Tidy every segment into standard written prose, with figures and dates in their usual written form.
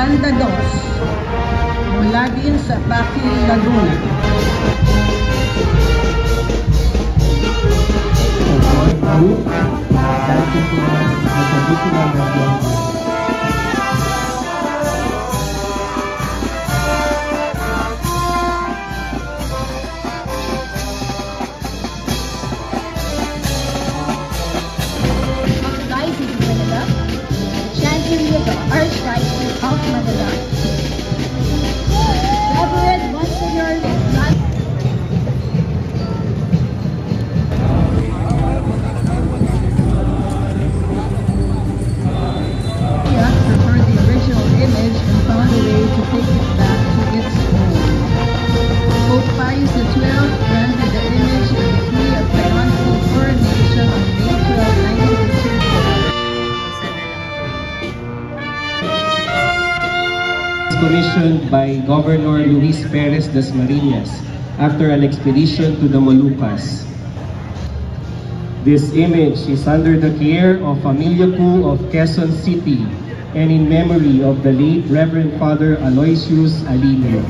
Banda 2 mula din sa Baki, Laguna. Chancery of the Archdiocese of Manila. Reverend Monsignor preferred the original image and found a way to take it back to its home. Pope Pius XII granted the image a decree of canonical coronation on May 12, 1954. Commissioned by Governor Luis Perez Dasmariñas after an expedition to the Moluccas. This image is under the care of Familia Q of Quezon City and in memory of the late Reverend Father Aloysius Alinio.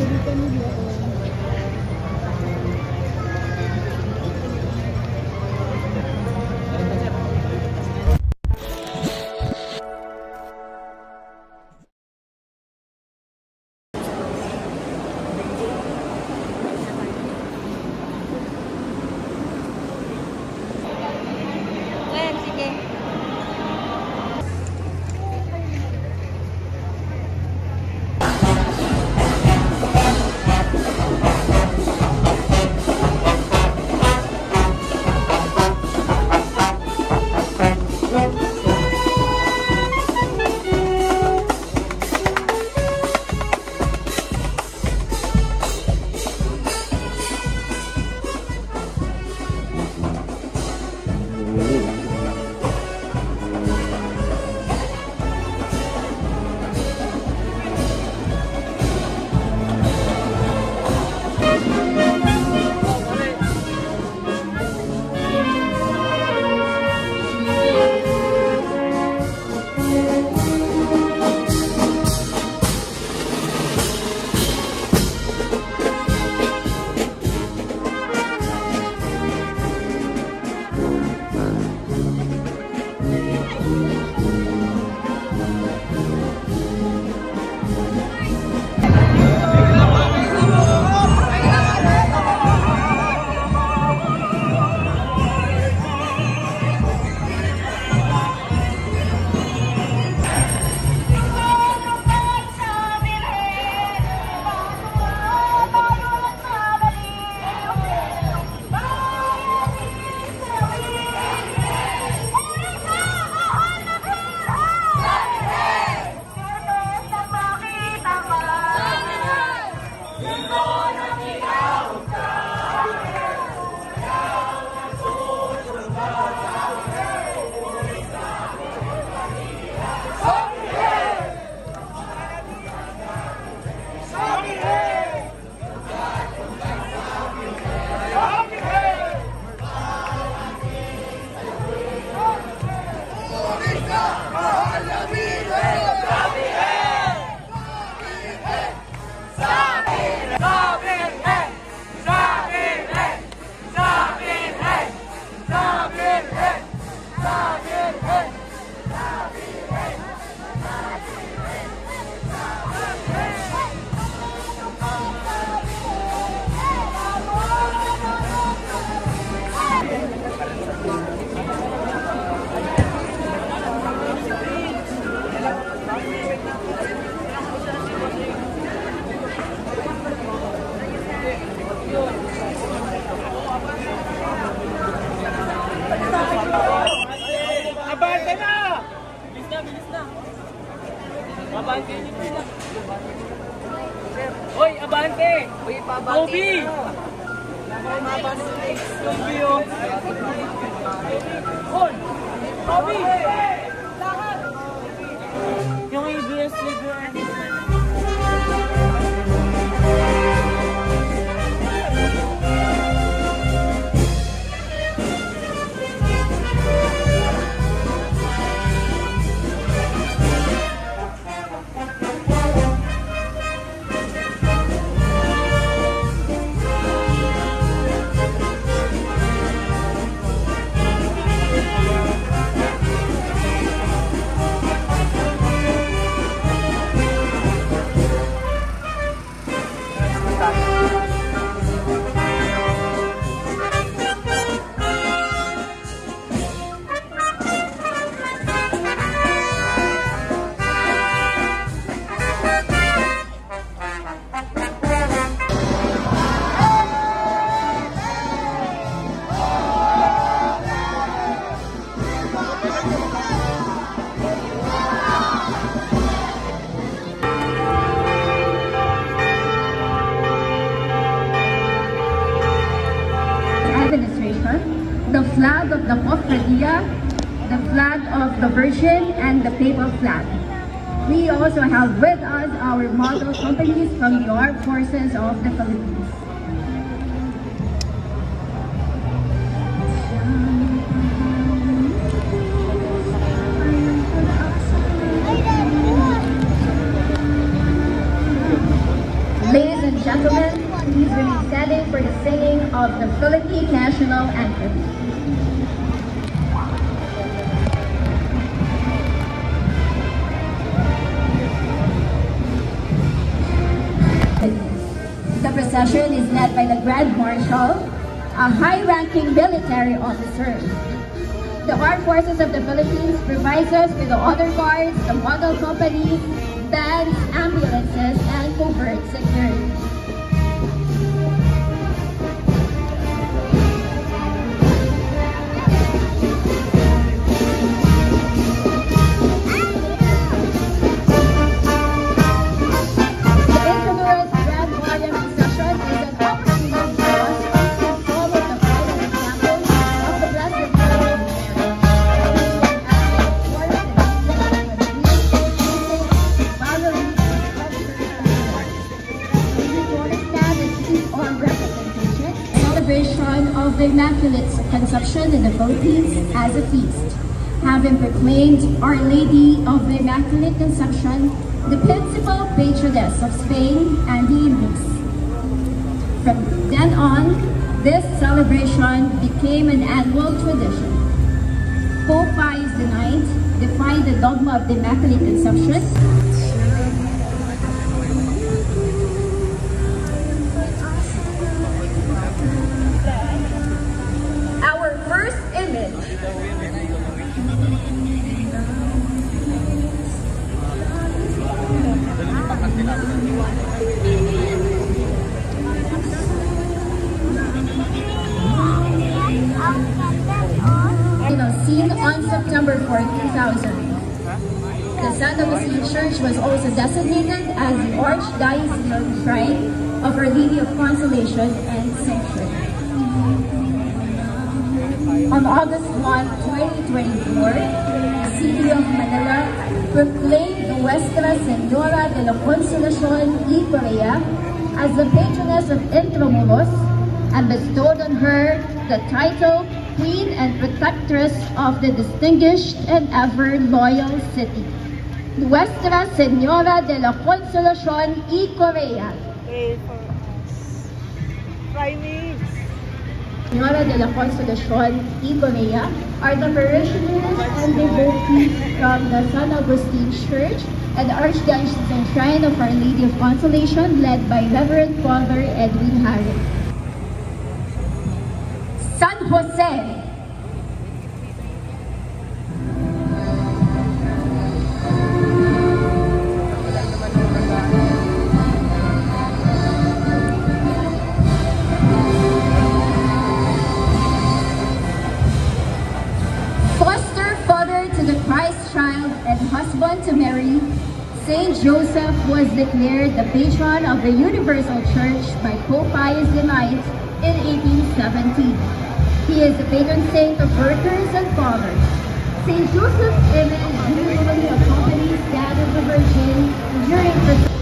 Abante! Hoy, abante! Hoy, pabante! Obi! Obi, oh! Hoy! Obi! Yung ABS libre. the flag of the Virgin and the papal flag. We also have with us our model companies from the Armed Forces of the Philippines. Ladies and gentlemen, please remain standing for the singing of the Philippine National Anthem. The procession is led by the Grand Marshal, a high-ranking military officer. The Armed Forces of the Philippines provides us with the honor guards, the model companies, bands, ambulances, and covert security. Of the Immaculate Conception in the Philippines as a feast, having proclaimed Our Lady of the Immaculate Conception the principal patroness of Spain and the Indies. From then on, this celebration became an annual tradition. Pope Pius IX defined the dogma of the Immaculate Conception . Seen on September 4, 2000. The San Agustin Church was also designated as the Archdiocese Shrine of Our Lady of Consolation and Sanctuary. On August 1, 2024, the City of Manila proclaimed Nuestra Señora de la Consolación y Correa as the patroness of Intramuros and bestowed on her the title Queen and Protectress of the distinguished and ever loyal city. Nuestra Señora de la Consolación y Correa. Señora de la Consolación y Correa are the parishioners and devotees from the San Agustin Church and the Archdiocesan Shrine of Our Lady of Consolation, led by Reverend Father Edwin Harris. San Jose. Foster father to the Christ child and husband to Mary, Saint Joseph was declared the patron of the Universal Church by Pope Pius IX in 1817. He is the patron saint of workers and fathers. Saint Joseph's image usually accompanies that of the Virgin during the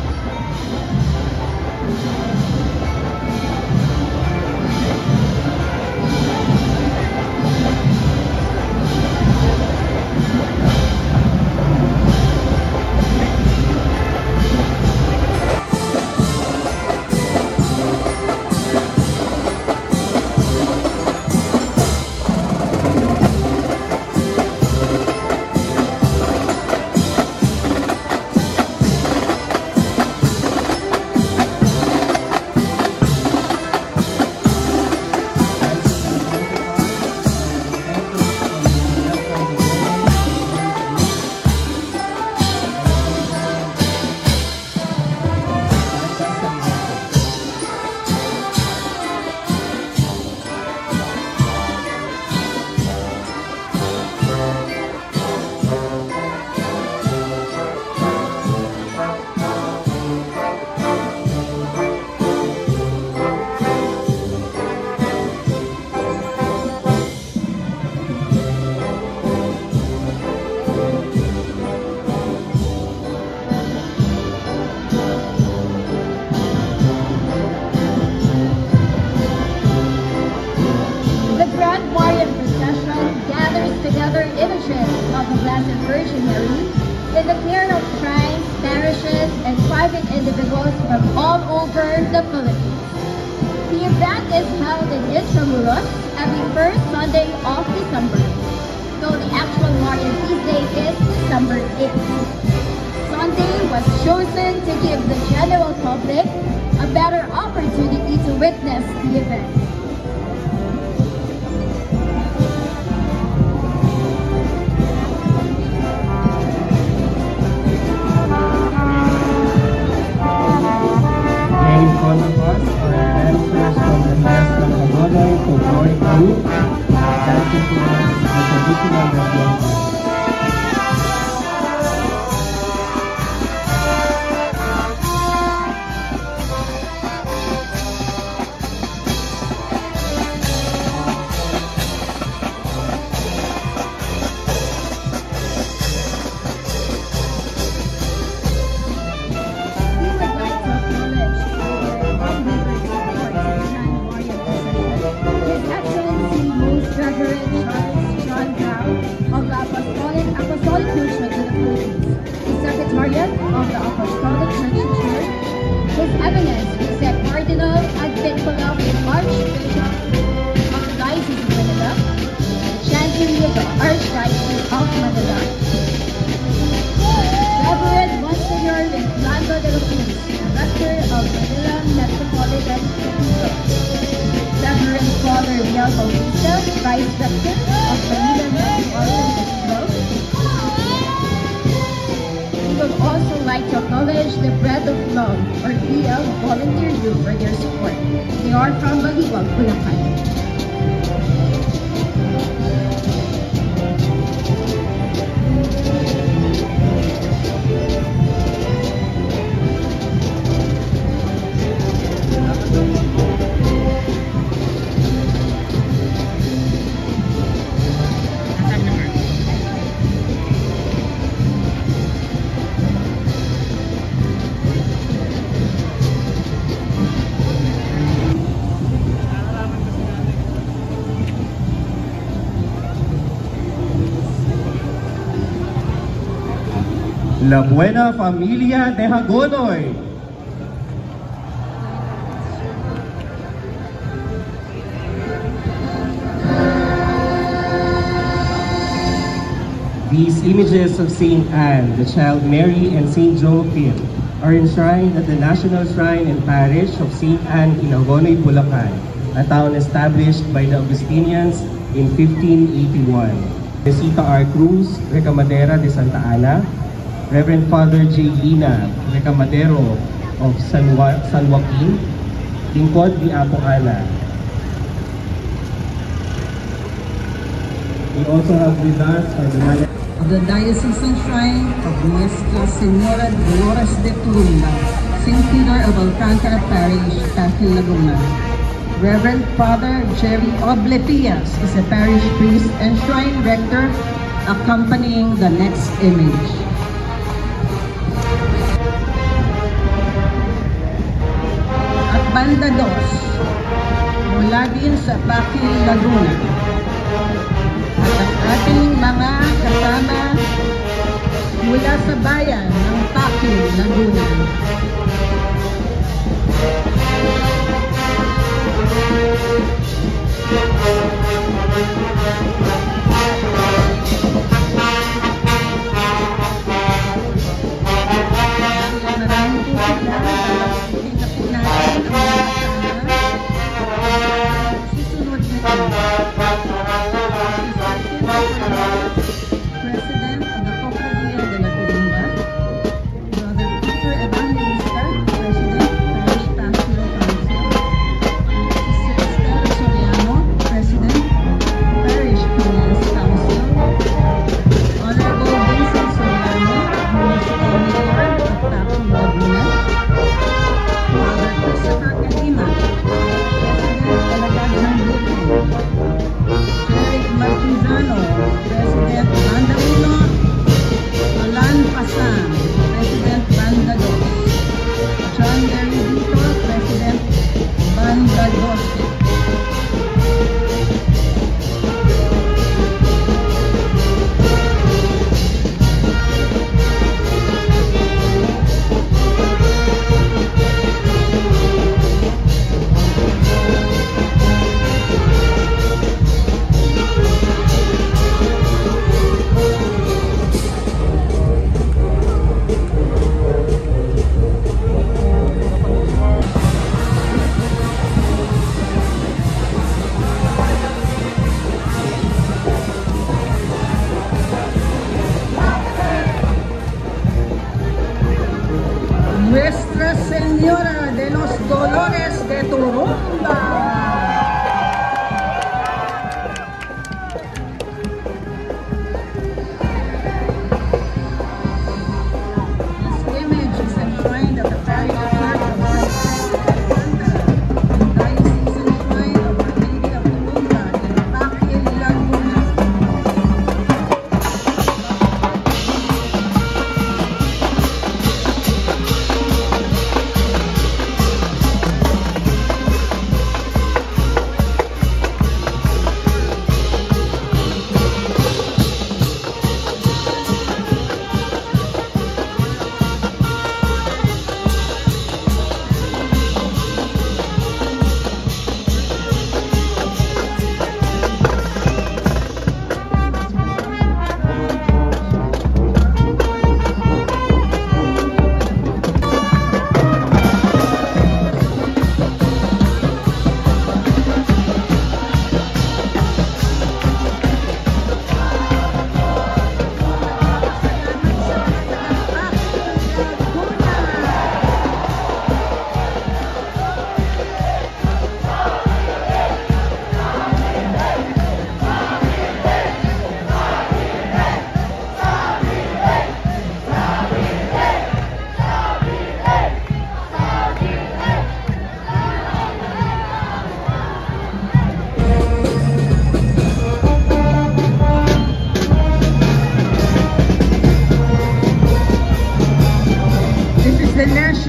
Virgin of the Blessed Virgin Mary in the care of shrines, parishes, and private individuals from all over the Philippines. The event is held in Intramuros every first Sunday of December, though the actual Marian feast day is December 8th. Sunday was chosen to give the general public a better opportunity to witness the event. And in front of us are dancers from the Fiesta Hagonoy Folkloric Group, dancing to the traditional Region. Of the Apostolic Church, His Eminence the Cardinal Advincula, Archbishop of the Diocese of Manila, Chancery of the Archdiocese of Manila, Reverend Monsignor Inflando de la Cruz, Rector of Manila Metropolitan Cathedral, Reverend Father Miguel Bautista, Vice Rector of Manila Metropolitan Cathedral. We would also like to acknowledge the Bread of Love, or BL Volunteer Group, for their support. They are from Baliwag, Bulacan. La Buena Familia de Hagonoy. These images of Saint Anne, the Child Mary, and Saint Joachim are enshrined at the National Shrine and Parish of Saint Anne in Hagonoy, Bulacan, a town established by the Augustinians in 1581. Besita R. Cruz, Recamadera de Santa Ana, Reverend Father J. Lina Recamadero of San Joaquin, Lingkod ni Apo Ana. We also have with us of the Diocesan Shrine of Nuestra Senora Dolores de Turunda, St. Peter of Alcantara Parish, Tacil, Laguna. Reverend Father Jerry Obletias is a parish priest and shrine rector accompanying the next image. At Banda Dos, mula din sa Tacil, Laguna. At ang ating mga kasama mula sa bayan ng Tacil, Laguna. Susunod na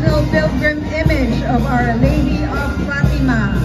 National Pilgrim image of Our Lady of Fatima.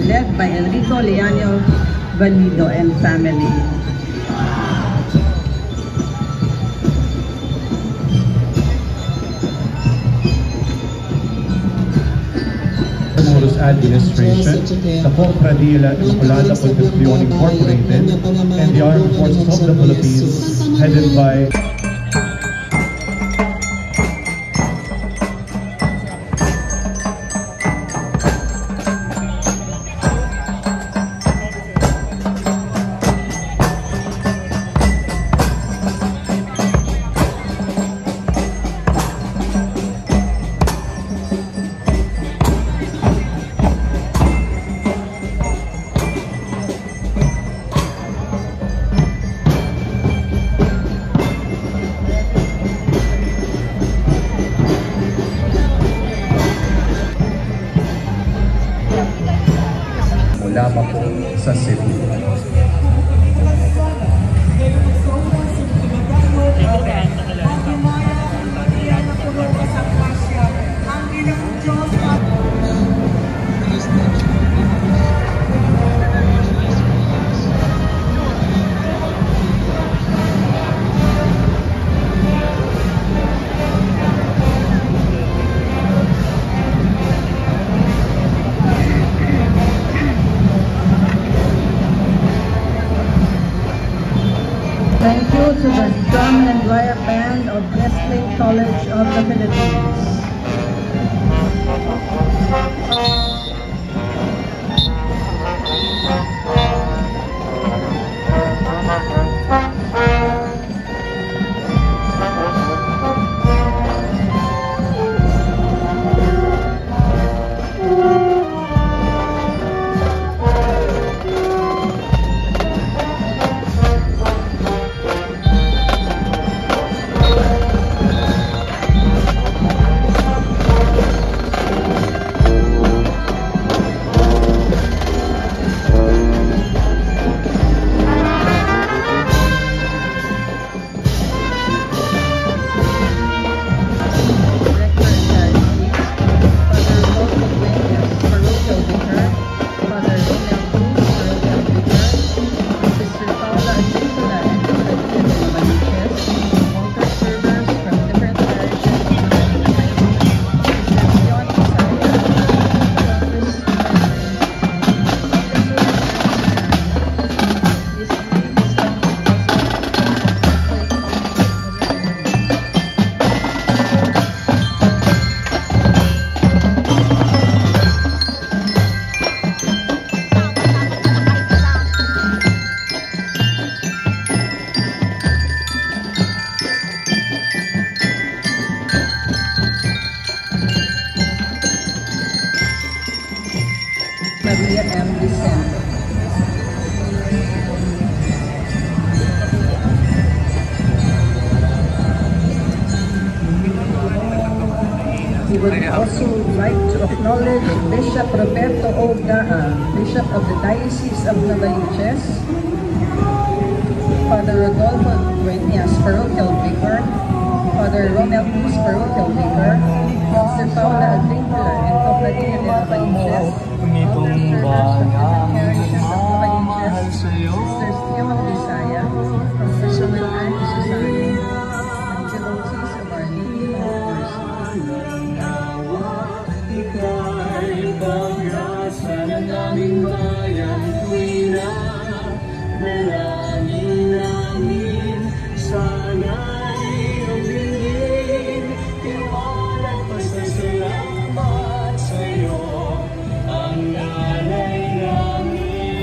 Led by Enrico Leano Valido and family. Modus Administration, the Compradilla Immaculada Concepcion Incorporated, and the Armed Forces of the Philippines, headed by mula pa po sa Cebu. Thank you to the Drum and Lyre Band of Wrestling College of the Philippines. Maria M. Vicente. We would also like to acknowledge Bishop Roberto O. Gaa, Bishop of the Diocese of Novaliches, Father Rodolfo Dueñas, Parochial Vicar, Father Romel Cruz, Parochial Vicar, Sister Paula Adrincula and Compradilla de Novaliches, Itong Novaliches, Sister Steven Visaya, from Personal Anti Society, and devotees of Our Lady of Mercy. Ika'y pag-asa ng aming bayan, tuwina, dalangin namin, sana'y iyong dinggin, tiwalang pasasalamat sa'yo, ang nanay namin.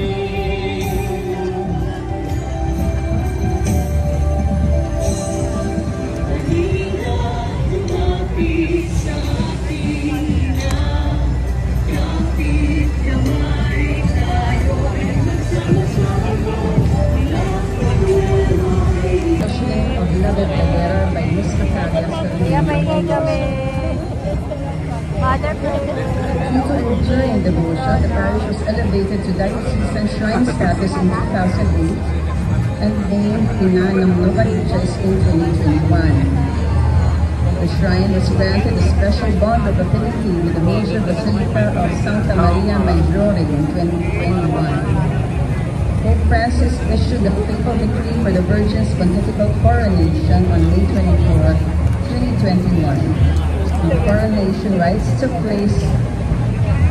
elevated to diocesan shrine status in 2008 and named Ina ng Novaliches in 2021. The shrine was granted a special bond of affinity with the major Basilica of Santa Maria Maggiore in 2021. Pope Francis issued a papal decree for the Virgin's pontifical coronation on May 24, 2021. The coronation rites took place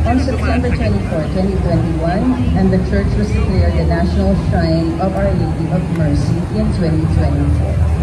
on September 24, 2021, and the church was declared the National Shrine of Our Lady of Mercy in 2024.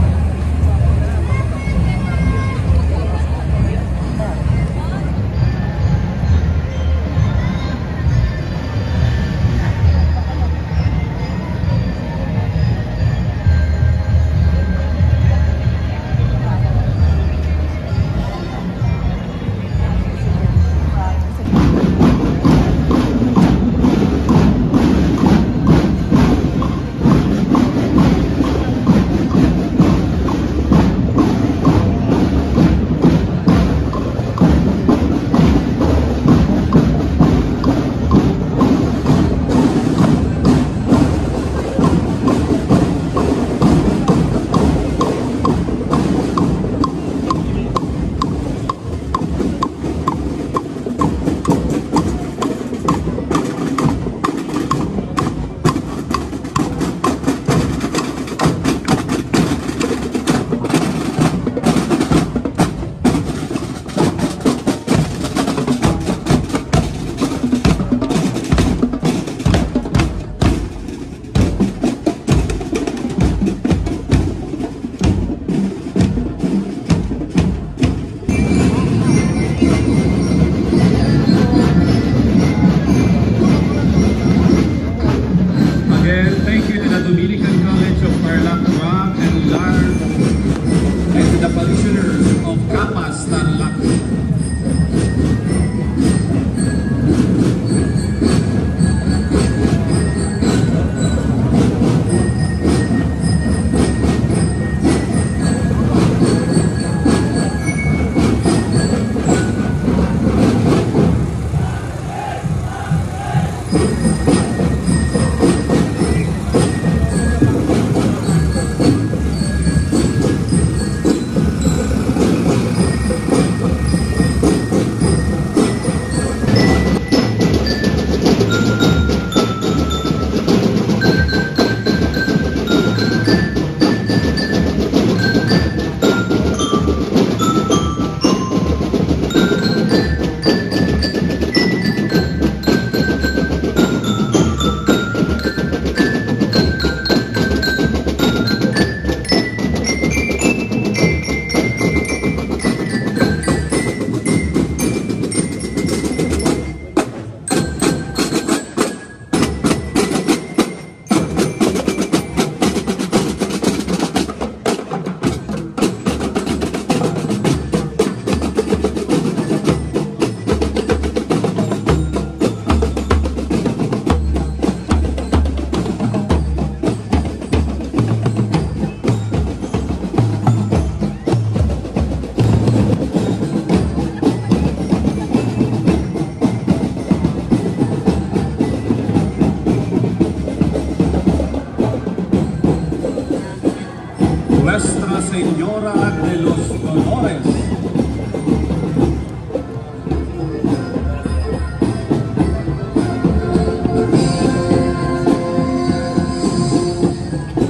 Nuestra Señora de los Dolores.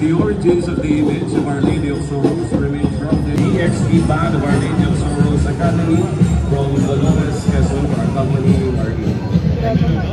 The origins of the image of Our Lady of Sorrows remain from the EXP band of Our Lady of Sorrows Academy from Dolores, Quezon, for accompanying our Lady.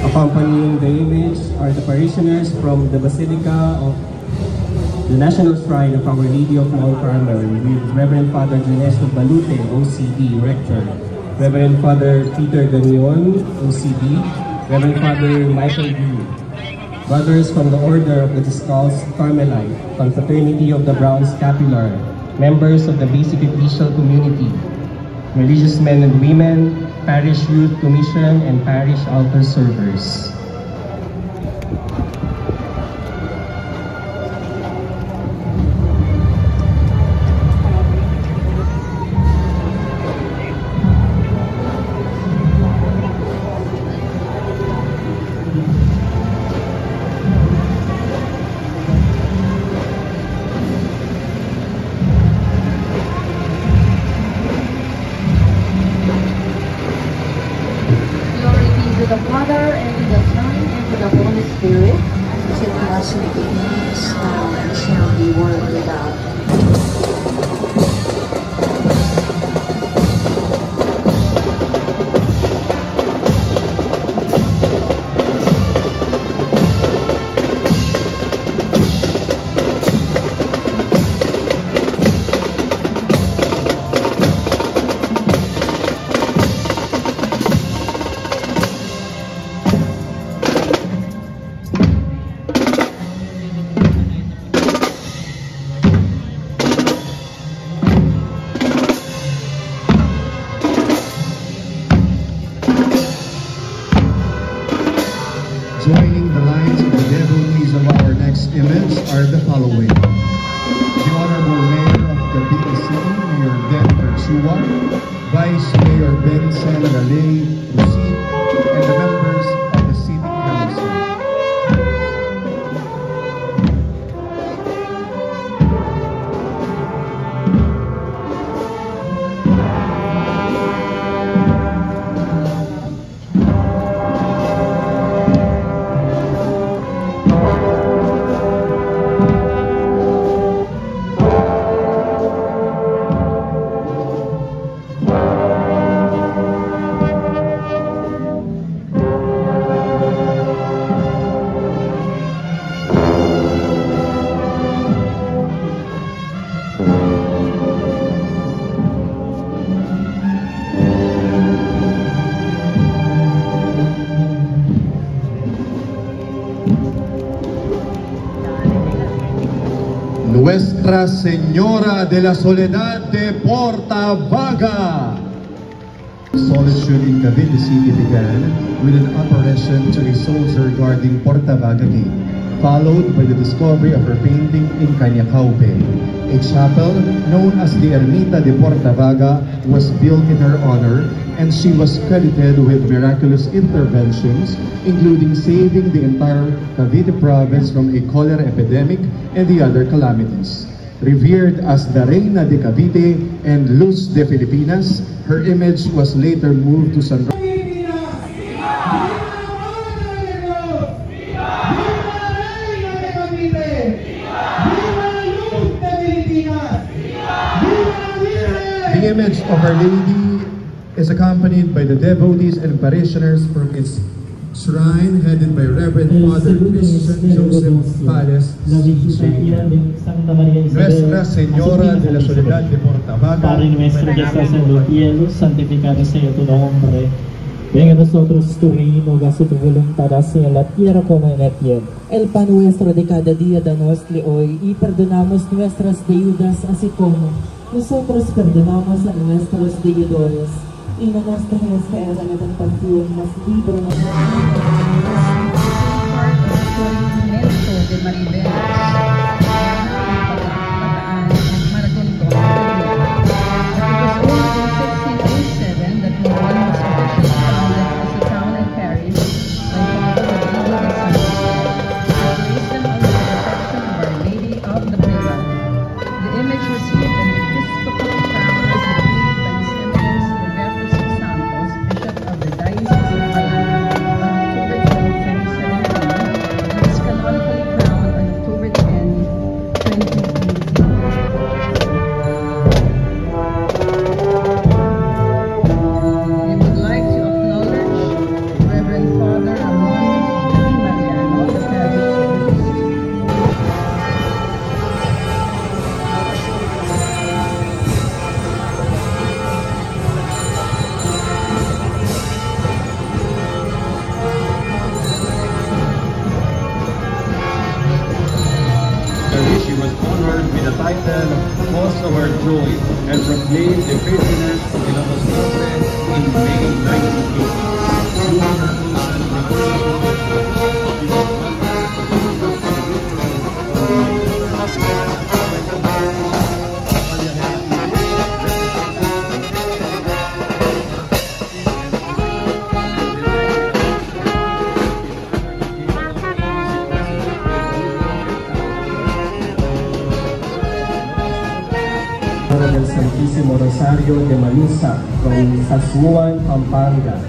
Accompanying the image are the parishioners from the Basilica of the National Shrine of Our Lady of Mount Carmel with Reverend Father Ernesto Balute, OCD, Rector, Reverend Father Peter Gagnon, OCD, Reverend Father Michael D. Brothers from the Order of the Discalced Carmelite, Confraternity of the Brown Scapular, members of the Basic Ecclesial Community, religious men and women, Parish Youth Commission, and Parish Altar Servers. To the Father, and to the Son, and to the Holy Spirit, as it was in the beginning, is now, and shall be, world without end. Joining the lines of the devotees of our next image are the following. The Honorable Mayor of Cavite City, Mayor Den Perchua, Vice Mayor Benson Raleigh Rusit, and the members of the City Council. Nuestra Señora de la Soledad de Portavaga. Solitude in Cavite City began with an apparition to a soldier guarding Portavaga Gate, followed by the discovery of her painting in Cañacaupe. A chapel known as the Ermita de Portavaga was built in her honor, and she was credited with miraculous interventions, including saving the entire Cavite province from a cholera epidemic and the other calamities. Revered as the Reina de Cavite and Luz de Filipinas, her image was later moved to San The image of Our Lady is accompanied by the devotees and parishioners from its shrine headed by Reverend Father Christian Joseph Pales. Nuestra Señora de la Soledad de Portavaga. Padre nuestro que estás en los cielos, santificado sea tu nombre. Venga a nosotros tu reino, hágase tu voluntad así en la tierra como en el cielo. El pan nuestro de cada día danos hoy, y perdonamos nuestras deudas, así como nosotros perdonamos a nuestros deudores. Y no nos dejes caer en la tentación, mas líbranos de Maribel. our joy and proclaim the faithfulness of Ilocos Norte in May 1950. Del Santísimo Rosario de Malusa from Sasmuan, Pampanga.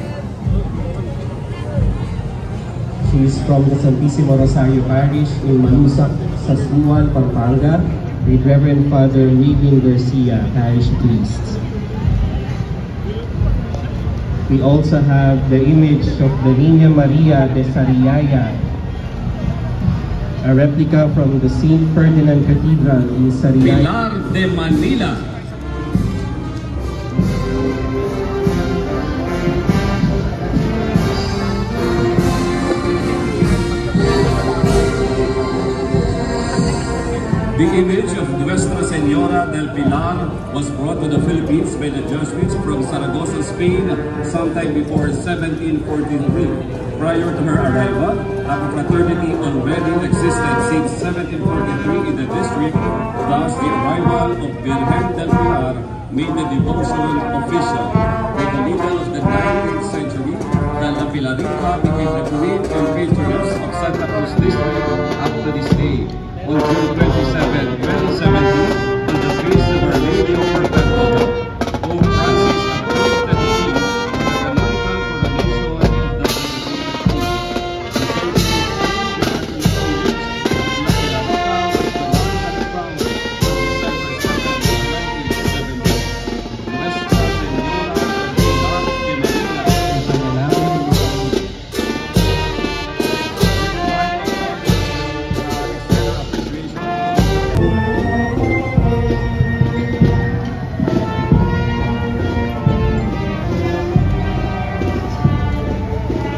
She is from the Santísimo Rosario Parish in Malusa, Sasmuan, Pampanga, with Reverend Father Miguel Garcia, Parish Priest. We also have the image of the Niña Maria de Sariaya, a replica from the St. Ferdinand Cathedral in Sariaya. Pilar de Manila. The image of Nuestra Señora del Pilar was brought to the Philippines by the Jesuits from Zaragoza, Spain, sometime before 1743. Prior to her arrival, a fraternity already existed since 1743 in the district. Thus, the arrival of Virgen del Pilar made the devotion official. By the middle of the 19th century, the Pilarita became the queen and patroness of Santa Cruz district up to this day. On June 27, 2017, on the feast of Our Lady of Perpetua, Pope Francis appointed the king for the canonical coronation of the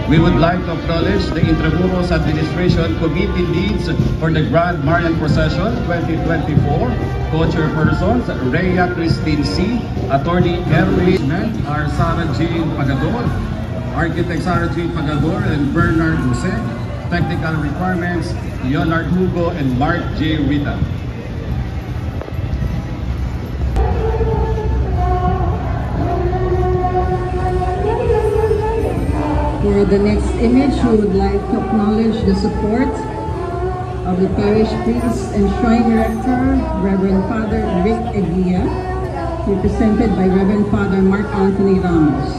We would like to acknowledge the Intramuros Administration Committee leads for the Grand Marian Procession 2024, co-chairpersons Rhea Christine C., Attorney Erwin are Sarah Jean Pagador, Architect Sarah Jean Pagador and Bernard Jose, Technical Requirements Leonard Hugo and Mark J. Rita. For the next image, we would like to acknowledge the support of the parish priest and shrine director, Reverend Father Rick Eguia, represented by Reverend Father Mark Anthony Ramos,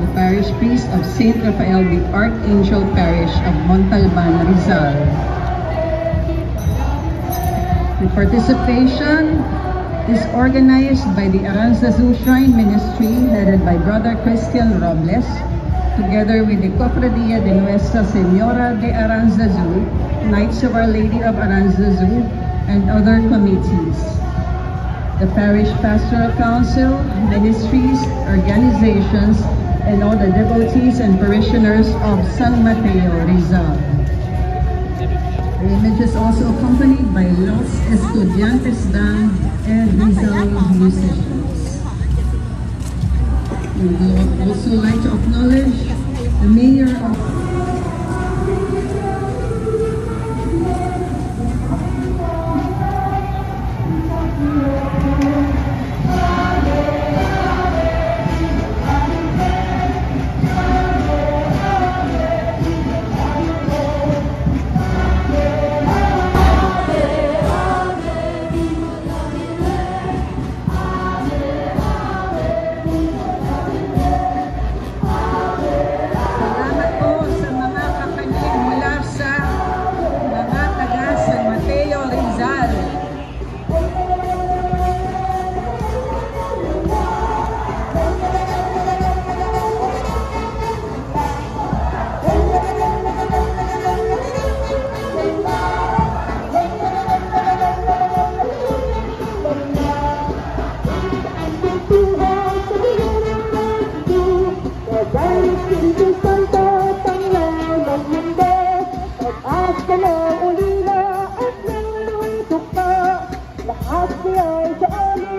the parish priest of St. Raphael the Archangel Parish of Montalban, Rizal. The participation is organized by the Aranzazu Shrine Ministry, headed by Brother Christian Robles, together with the Cofradia de Nuestra Señora de Aranzazu, Knights of Our Lady of Aranzazu, and other committees. The Parish Pastoral Council, ministries, organizations, and all the devotees and parishioners of San Mateo, Rizal. The image is also accompanied by Los Estudiantes Band and Rizal musicians. We would also like to acknowledge the Mayor of Lahat niya ay sa amin.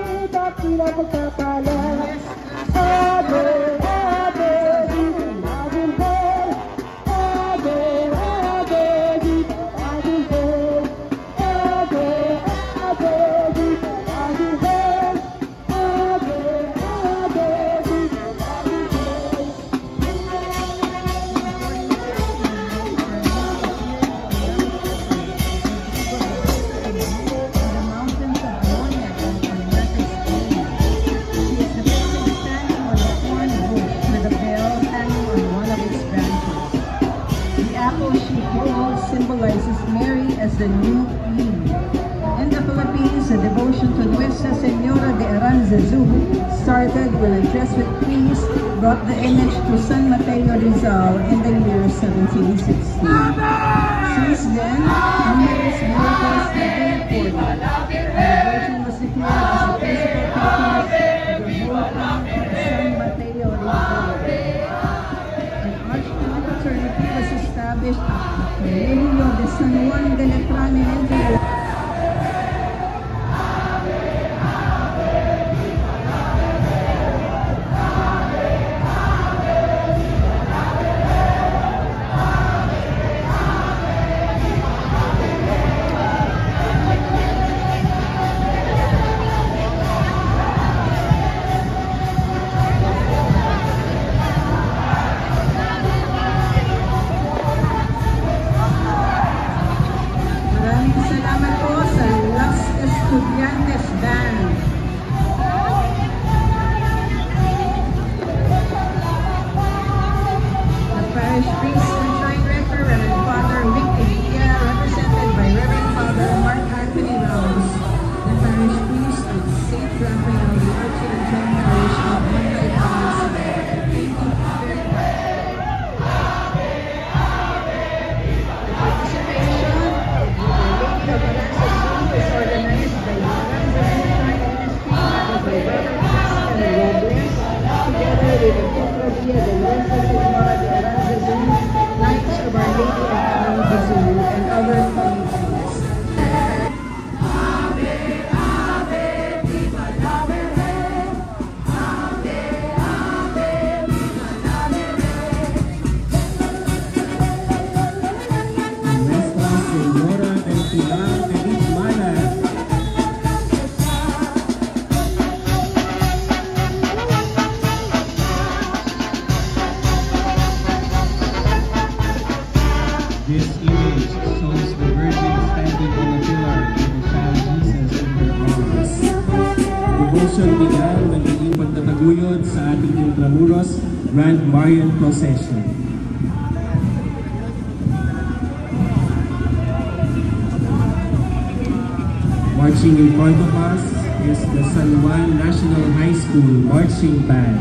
the new queen. In the Philippines, the devotion to Nuestra Senora de Aranzazu started when a Jesuit priest brought the image to San Mateo Rizal in the year 1716. Since then, numerous miracles have been reported, and the Virgin was declared as the principal patroness of the whole town of San Mateo Rizal. An arch-fraternity was established at the Colegio de San Juan de Letrán in India. Salamat po sa Las Estudiantes Band. The parish priest and shrine rector, Reverend Father Vic Elia, represented by Reverend Father Mark Anthony Rose, the parish priest of St. Raphael, the Archdeacon Parish of Monday Province. Thank you very much. The Aranzazu is organized by the Aranzazu Shrine Ministry of the Reverend Pascal Robles, together with the Cofradía de Nuestra Senora de Aranzazu, Knights of Our Lady of Aranzazu, and other committees. Nuestra Señora del Pilar de Bismana. This image shows the Virgin standing on a pillar with the child Jesus in her arms. Devotion began nagiging pagtataguyod sa ating Intramuros Grand Marian Procession. Marching in front of us is the San Juan National High School Marching Band.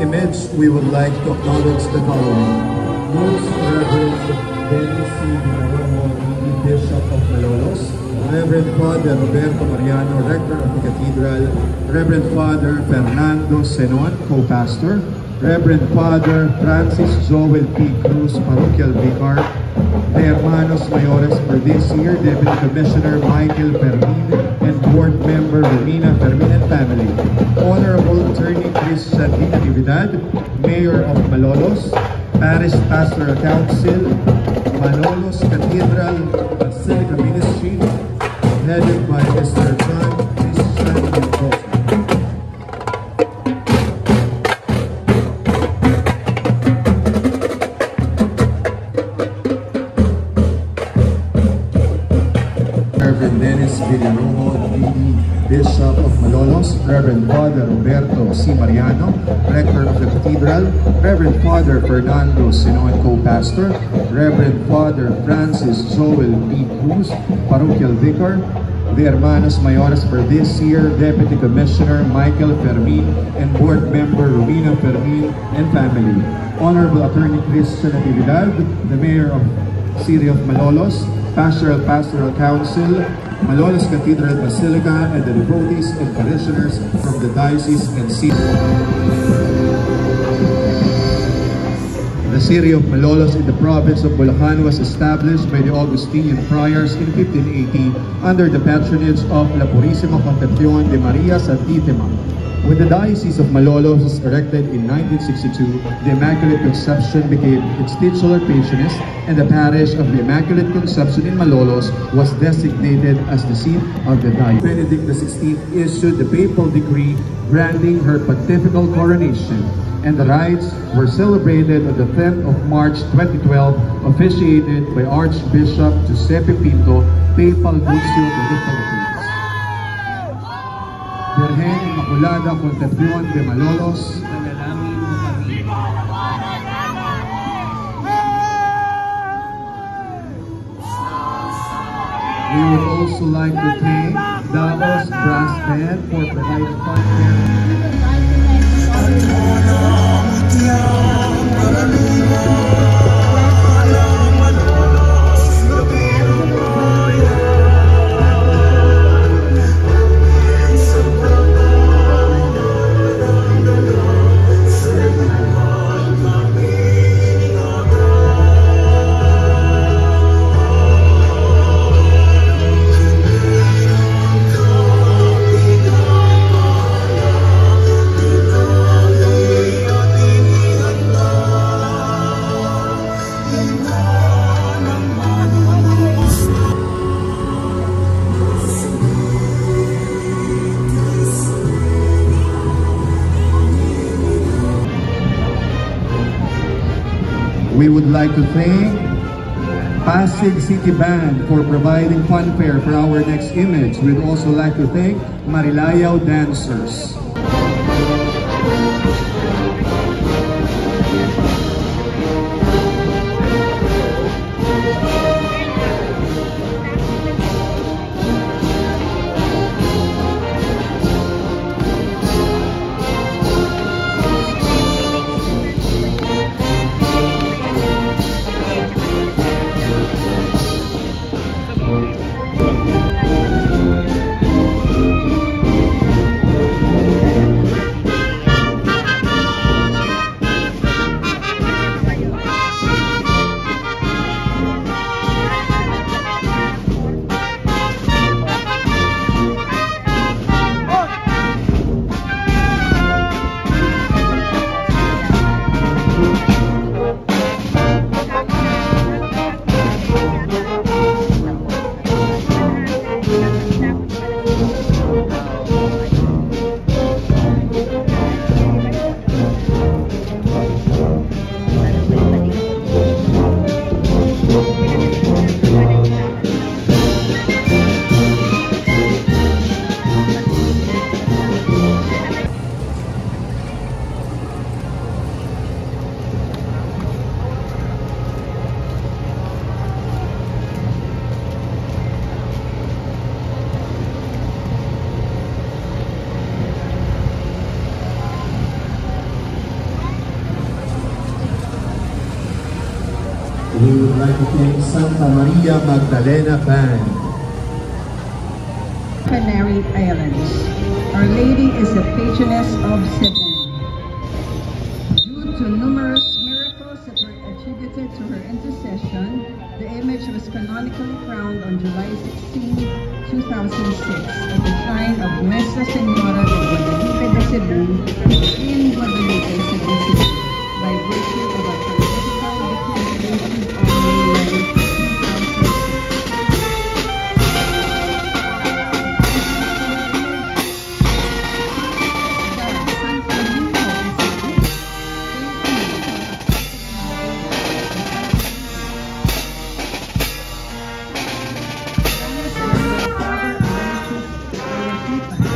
image, we would like to acknowledge the following. Most Reverend Dennis C. Vinaromo, Bishop of Malolos, Reverend Father Roberto Mariano, Rector of the Cathedral, Reverend Father Fernando Senon, Co-Pastor, Reverend Father Francis Joel P. Cruz, Parochial Vicar, the Hermanos Mayores for this year, Deputy Commissioner Michael Fermin, and Board Member Romina Fermin and family. Honorable Attorney Chris Sardina Natividad, Mayor of Malolos, Parish Pastoral Council, Malolos Cathedral Basilica Ministry, headed by Mr. John Christian Mendoza. Reverend Dennis Villaromo, Archbishop of Malolos, Reverend Father Roberto C. Mariano, Rector of the Cathedral, Reverend Father Fernando Sino and Co-Pastor, Reverend Father Francis Joel P. Cruz, Parochial Vicar, the Hermanos Mayores for this year, Deputy Commissioner Michael Fermin, and Board Member Rowena Fermin and family. Honorable Attorney Christian Natividad, the Mayor of City of Malolos, Pastoral Council, Malolos Cathedral Basilica, and the devotees and parishioners from the diocese and city. The city of Malolos in the province of Bulacan was established by the Augustinian friars in 1580 under the patronage of La Purísima Concepción de María Santísima. When the Diocese of Malolos was erected in 1962, the Immaculate Conception became its titular patroness, and the parish of the Immaculate Conception in Malolos was designated as the seat of the diocese. Benedict XVI issued the papal decree granting her pontifical coronation, and the rites were celebrated on the 10th of March 2012, officiated by Archbishop Giuseppe Pinto, Papal Nuncio to the Philippines. Virgen Inmaculada Concepción de Malolos, Panalangin mo kami. we would also like to thank Davos Brass Band for providing funds. We would like to thank Pasig City Band for providing funfair for our next image. We'd also like to thank Marilayao Dancers. We would like to thank Santa Maria Magdalena Band. Canary Islands. Our Lady is the patroness of Cebu. Due to numerous miracles that were attributed to her intercession, the image was canonically crowned on July 16, 2006 at the shrine of Nuestra Señora de Guadalupe de Cebu in Guadalupe, Cebu City, by virtue of a political declaration on May 11, 2006. Thank you.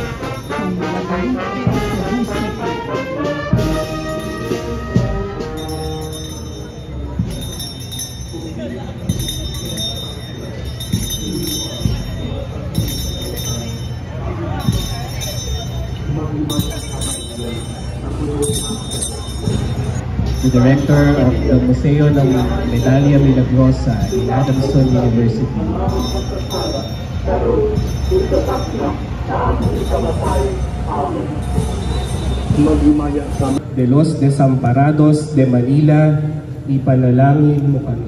the director of the Museo ng Medalla Milagrosa in Adamson University. De los Desamparados de Manila, ipanalangin mo kami.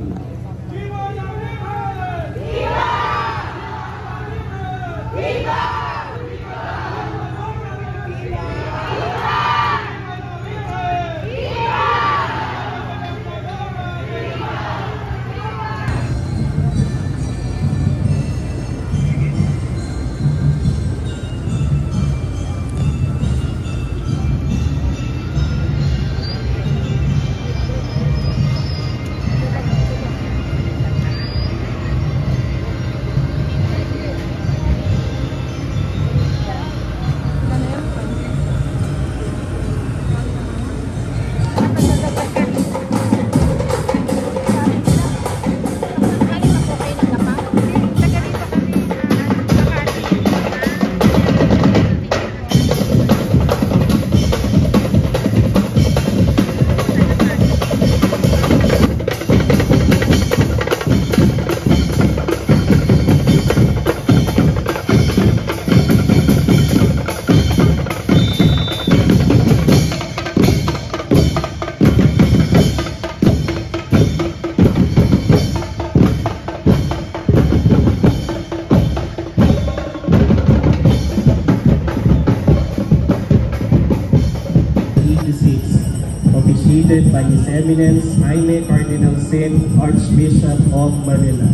Officiated by His Eminence Jaime Cardinal Sin, Archbishop of Manila.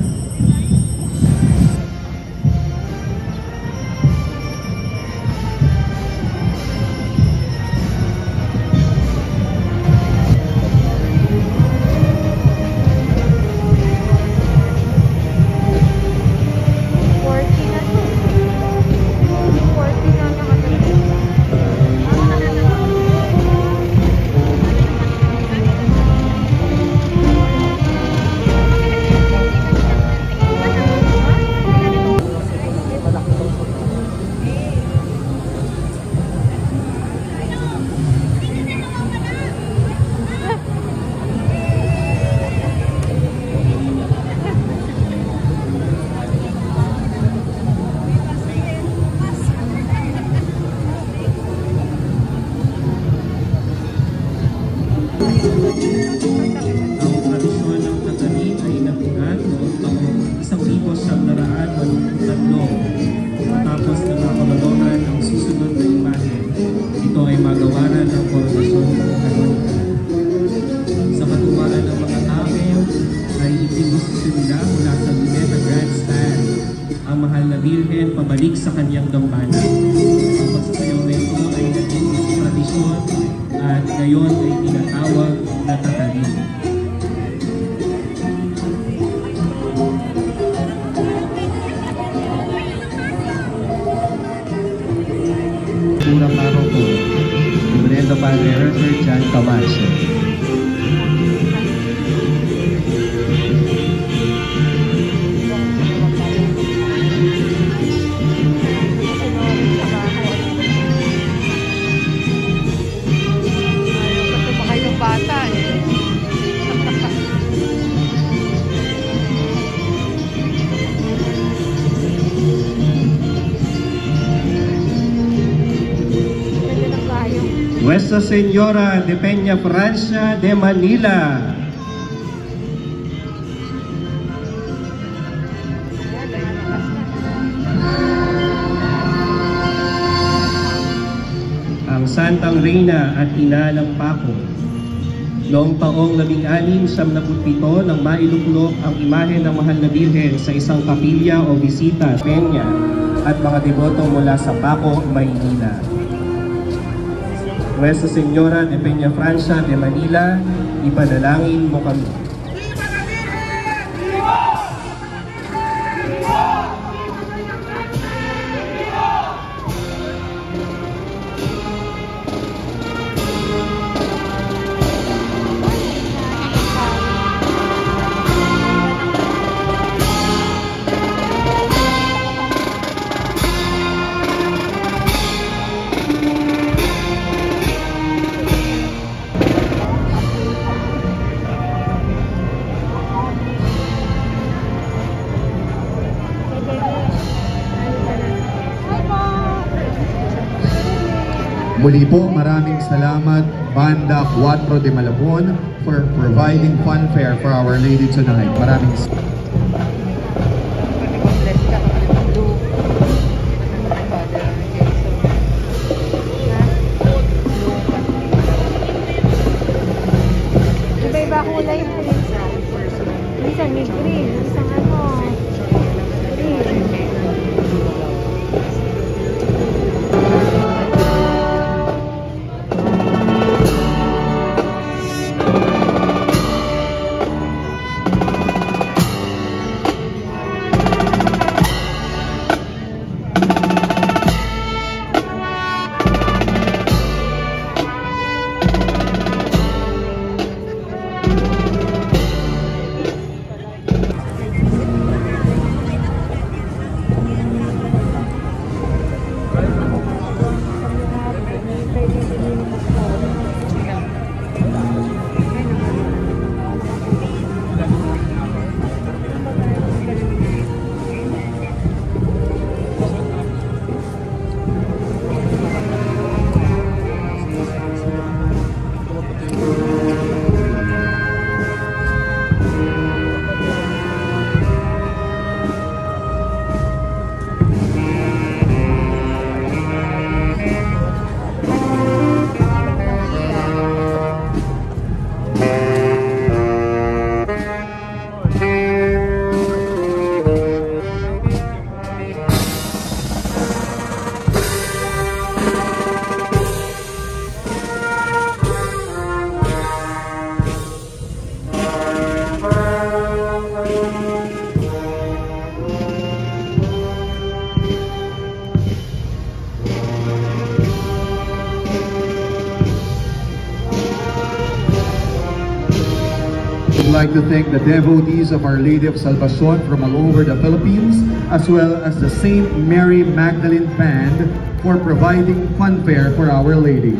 Matapos na makolonohan ang susunod na imahe, ito ay magawaran ng koronasyon kanonika. Sa katuwaan ng mga tao ay itinusyo nila mula sa Luneta Grandstand ang mahal na Birhen pabalik sa kanyang dambana. Ang pagsasayaw na ito ay naging tradisyon at ngayon ay tinatawag na tatalim. Unang paroko, Reverendo Padre Herbert John Camacho. Nuestra Señora de Peña Francia de Manila. Ang Santang Reyna at Ina ng Paco. Noong taong 1677 nang mailuklok ang imahe ng Mahal na Birhen sa isang kapilya o bisita, Peña at mga deboto mula sa Paco, Maynila. Nuestra Señora de Peña Francia de Manila, ipanalangin mo kami. Muli po, maraming salamat Banda 4 de Malabon for providing funfair for Our Lady tonight. Maraming Iba-iba kulay na rin sa. Minsan may green, minsan green. I'd like to thank the devotees of Our Lady of Salvacion from all over the Philippines, as well as the St. Mary Magdalene Band for providing funfair for Our Lady.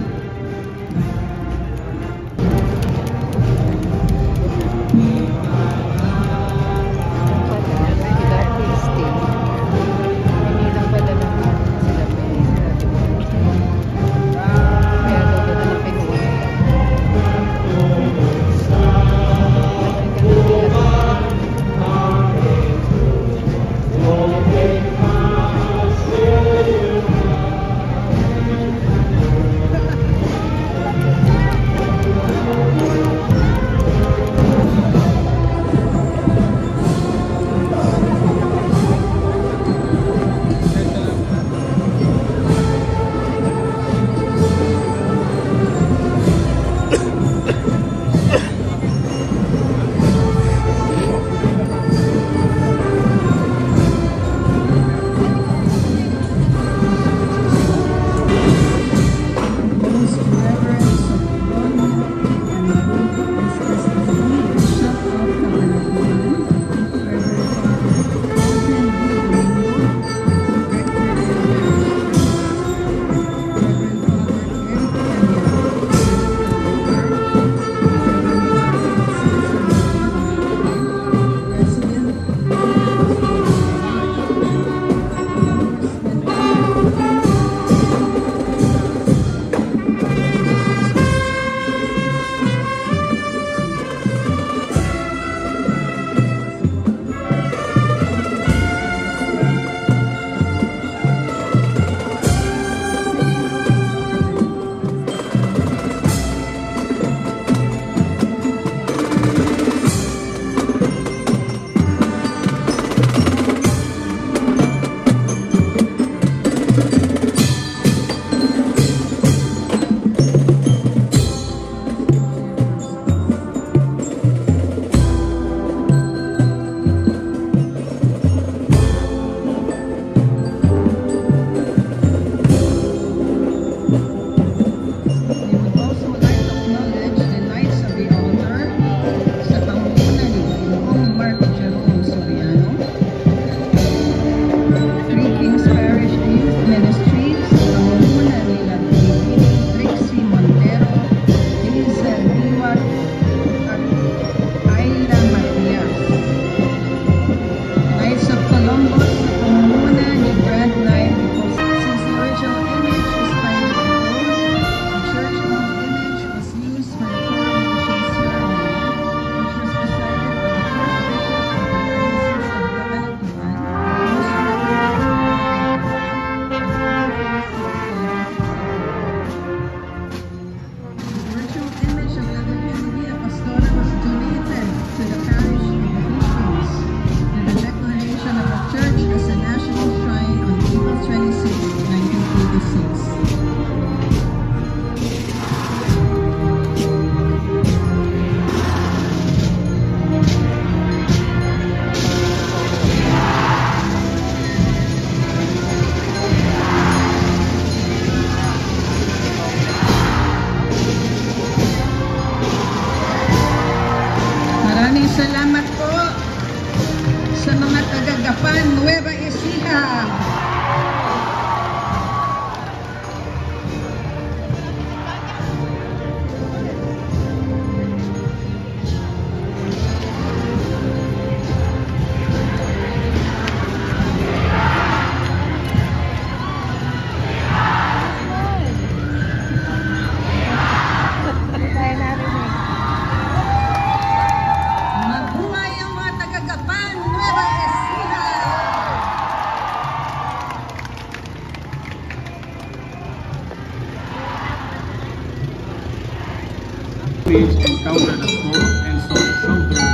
age encountered a storm and sought shelter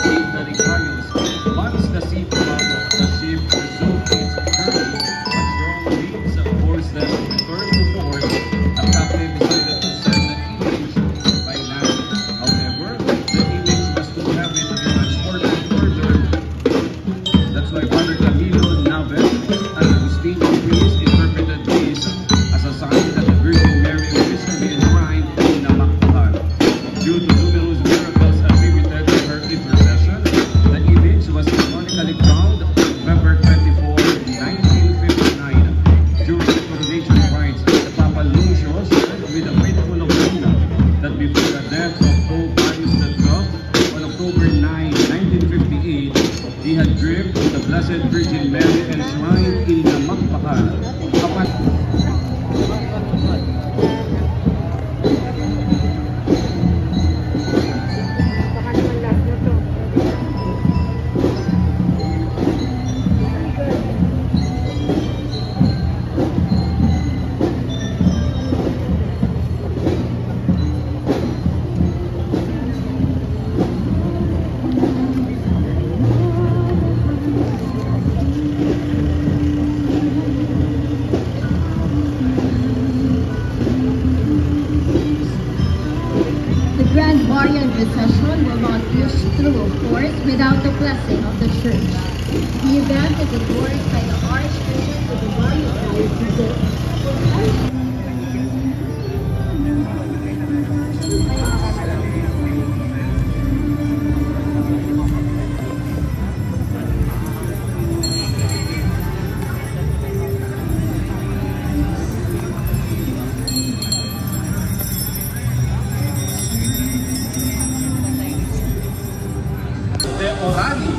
in the Ricayos. Once the ship resumed its journey, a strong winds forced them to return to port. The captain decided to send the image by land. However, the image was too heavy to be transported further. That's why Father Camilo Naves and Agustino Priest interpreted this as a sign that the Virgin Mary is physically enshrined in Namaktahan. Due to numerous miracles attributed to her intercession, the image was canonically crowned November 24, 1959. During the coronation rites, the Papa Lucio shared with the faithful of Luna that before the death of Pope Pius XII on October 9, 1958, he had dreamed of the Blessed Virgin Mary enshrined in Namaktahan. Grand Marian procession will not push through, of course, without the blessing of the Church. The event is endorsed by the Archbishop of the Marian Diocese. De Orani.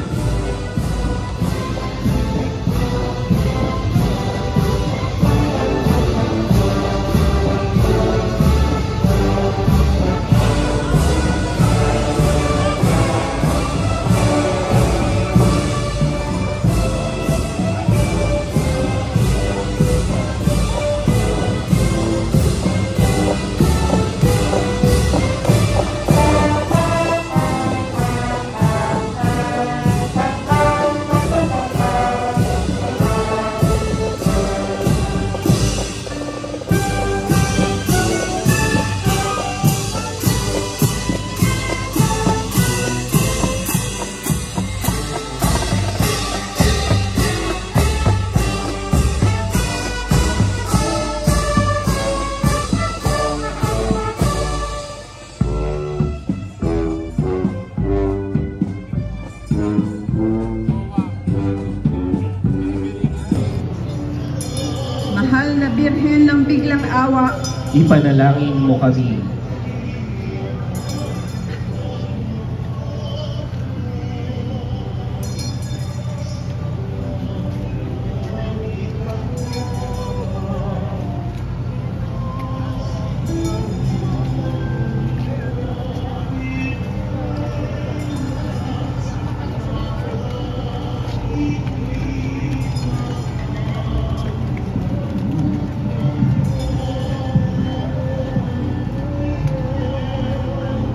Mahal na Birhen ng biglang awa, Ipanalangin mo kami.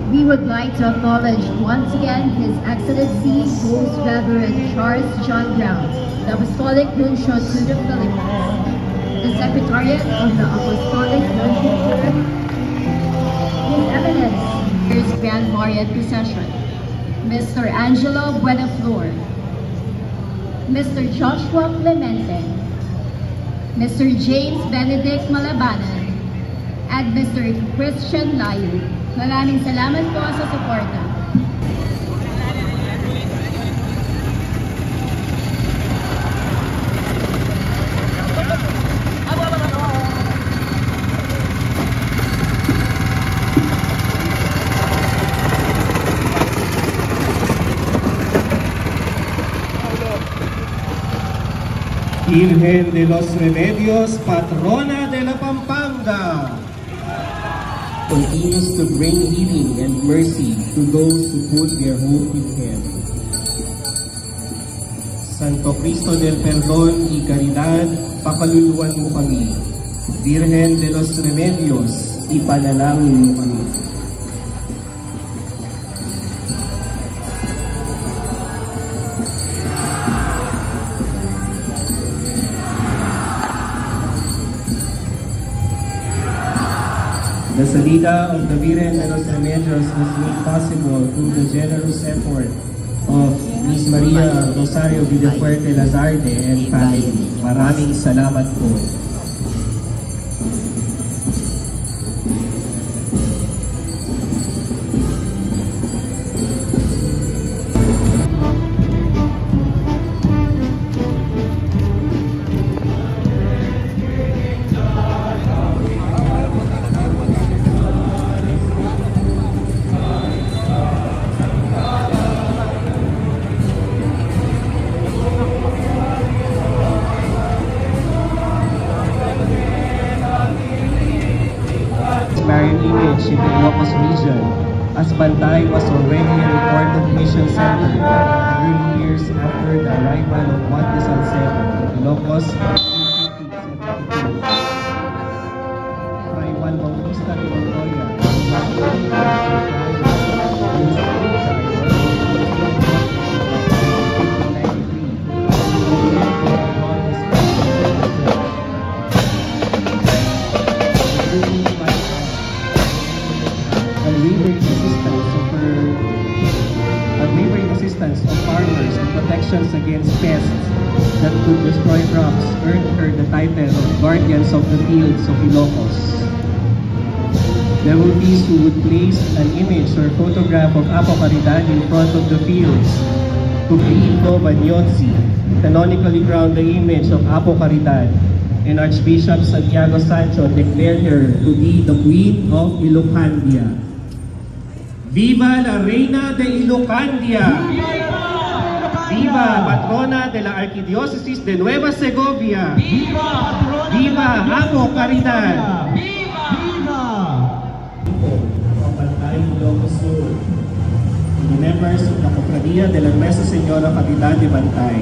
We would like to acknowledge once again His Excellency Most Reverend Charles John Brown, the Apostolic Nuncio to the Philippines, the Secretariat of the Apostolic Nunciature, His Eminence, First Grand Marian Procession, Mr. Angelo Buenaflor, Mr. Joshua Clemente, Mr. James Benedict Malabanan, and Mr. Christian Layu. Maraming salamat po sa suporta. Virgen de los Remedios, Patrona de la Pampanga, continues to bring healing and mercy to those who put their hope in Him. Santo Cristo del Perdón y Caridad, pakaluluwan mo kami. Virgen de los Remedios, ipanalangin mo kami. The salida of the Virgen de los Remedios was made possible through the generous effort of Ms. Maria Rosario Villafuerte Lazarde and family. Maraming salamat po. Marian image in the Ilocos region, as Bantay was already a recorded mission center early years after the arrival of Juan de Salcedo in Ilocos in 1872. Fray Juan Bautista de Montoya, unwavering assistance of farmers and protections against pests that could destroy crops earned her the title of Guardians of the Fields of Ilocos. Devotees who would place an image or photograph of Apo Caridad in front of the fields to Filippo Bagnozzi canonically crowned the image of Apo Caridad, and Archbishop Santiago Sancho declared her to be the Queen of Ilocandia. Viva la Reina de Ilocandia! Viva Patrona de la Arquidiócesis de Nueva Segovia! Viva Apo Caridad! Viva! From Bantay, Ilocos Sur, the members of the Cofradía de la Nuestra Señora Caridad de Bantay.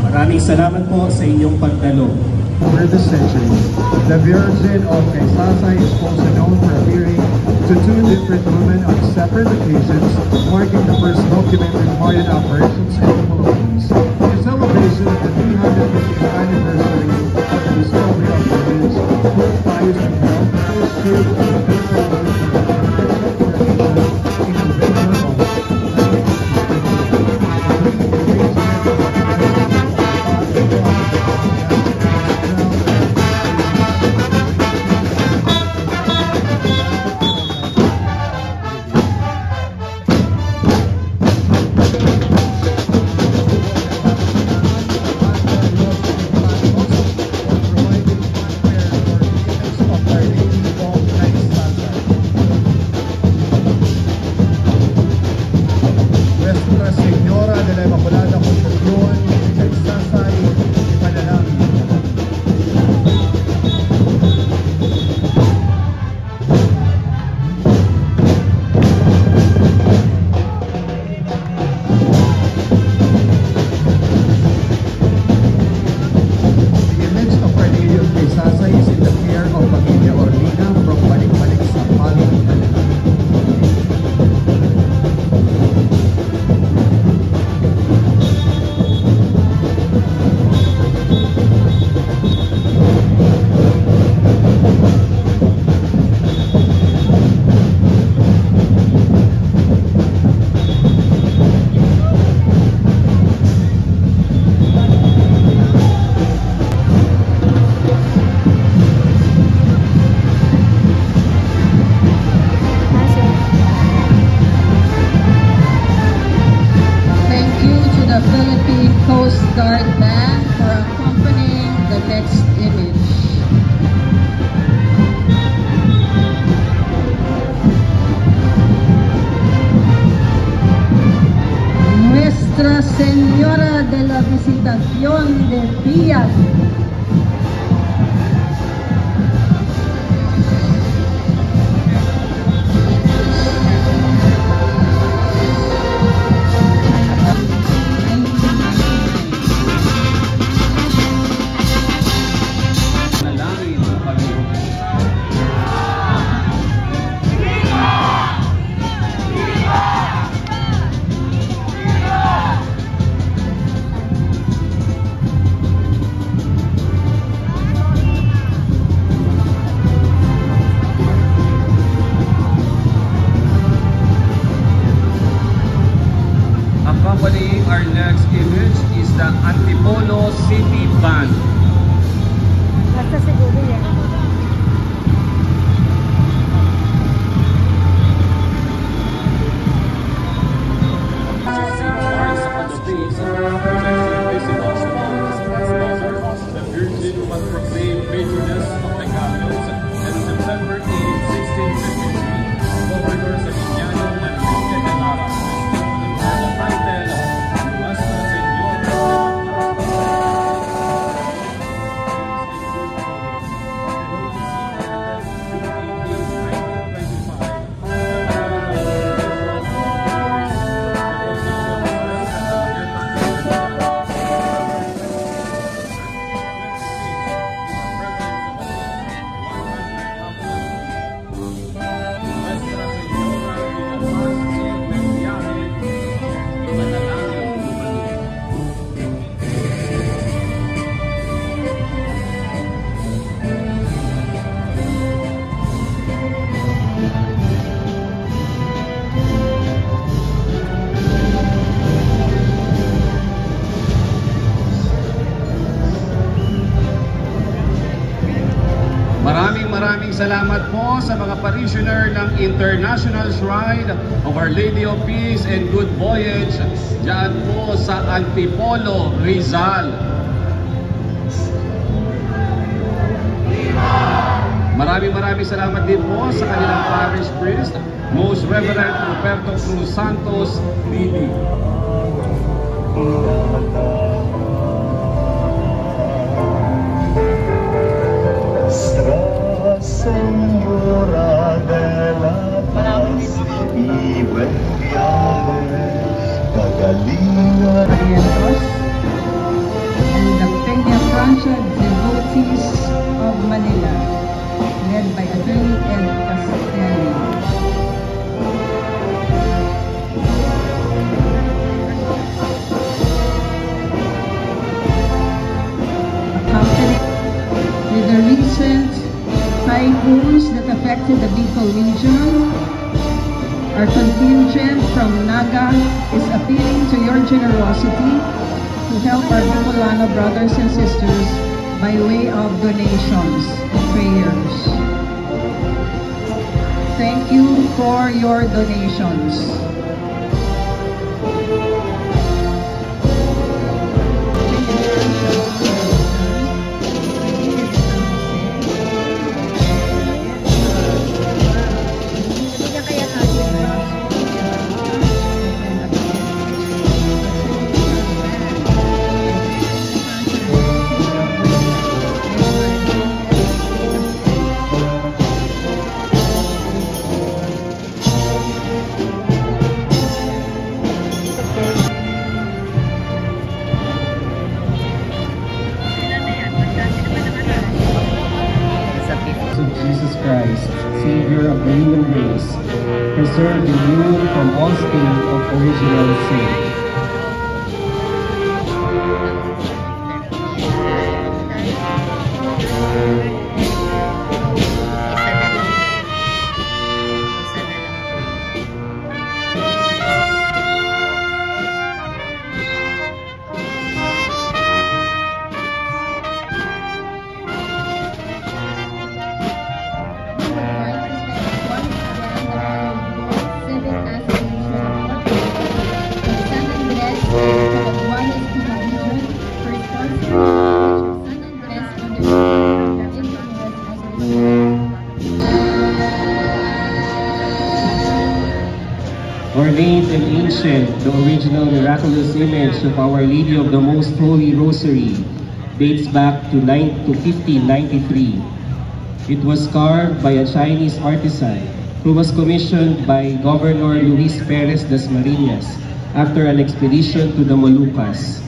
Maraming salamat po sa inyong pagdalo. Over the centuries, the Virgin of Quezasay is also known for appearing to two different women on separate occasions, marking the first documented Marian apparitions in the Philippines. In celebration of the 350th anniversary of the discovery of the image, Pope Pius XII issued a papal version of the in November of 1963. Señora de la Visitación de Díaz. was proclaimed patroness of the Gallions, and on September 8, 1653, Governor Saguintiano and Enrique de Lara bestowed her the title Nuestra Señora. Maraming salamat po sa mga parishioner ng International Shrine of Our Lady of Peace and Good Voyage dyan po sa Antipolo, Rizal. Maraming salamat din po sa kanilang parish priest, Most Reverend Roberto Cruz Santos, PD. Señora de la Paz y buen viaje, kagalingan. And the Peña Francia Devotees of Manila, led by Attorney Ed Castelli. Accompanied with the recent typhoons that affected the Bicol region, our contingent from Naga is appealing to your generosity to help our Bicolano brothers and sisters by way of donations and prayers. Thank you for your donations. Of Jesus Christ, Savior of the human race, preserve the immune from all stain of original sin. Ornate and ancient, the original miraculous image of Our Lady of the Most Holy Rosary dates back to 1593. It was carved by a Chinese artisan who was commissioned by Governor Luis Perez Dasmariñas after an expedition to the Moluccas.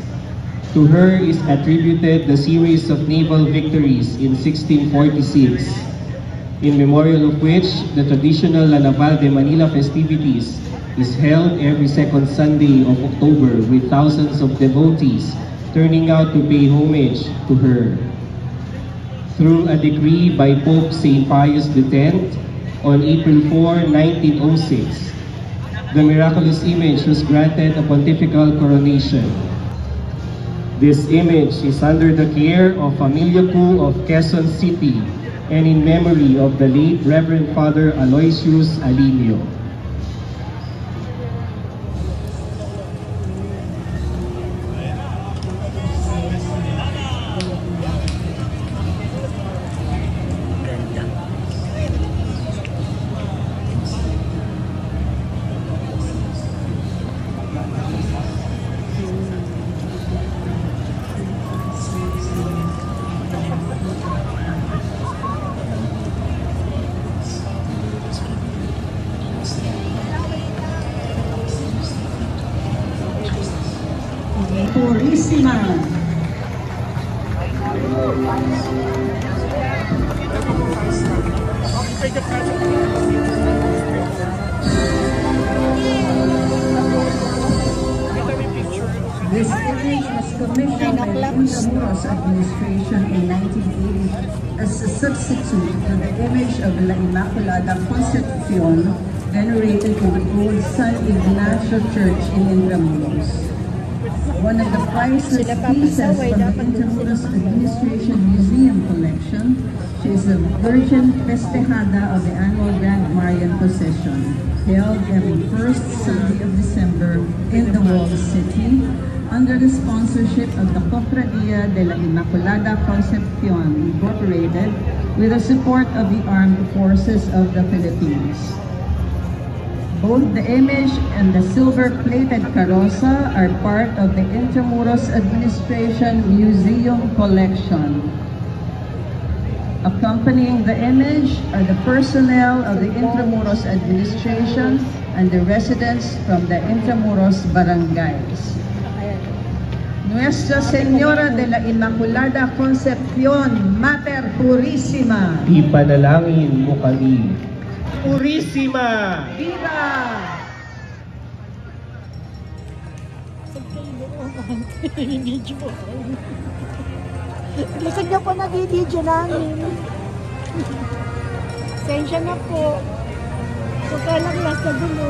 To her is attributed the series of naval victories in 1646, in memorial of which the traditional La Naval de Manila festivities is held every second Sunday of October with thousands of devotees turning out to pay homage to her. Through a decree by Pope St. Pius X on April 4, 1906, the miraculous image was granted a pontifical coronation. This image is under the care of Familia Q of Quezon City and in memory of the late Reverend Father Aloysius Alinio. Purissima. This image was commissioned by the Intramuros administration in 1980 as a substitute to the image of La Immaculada Concepcion venerated in the old San Ignacio Church in Intramuros. One of the priceless pieces from the Intramuros Administration Museum collection, she is the Virgin Festejada of the annual Grand Marian Procession, held every first Sunday of December in the walled city, under the sponsorship of the Cofradia de la Immaculada Concepcion Incorporated, with the support of the Armed Forces of the Philippines. Both the image and the silver-plated carroza are part of the Intramuros Administration Museum collection. Accompanying the image are the personnel of the Intramuros Administration and the residents from the Intramuros barangays. Nuestra Señora de la Inmaculada Concepcion, Mater Purissima. Ipanalangin mo kami. Purissima! Viva! Video mo. Lisag niyo po nag-video namin. Sensya na po. Huwag ka lang nasa dulo.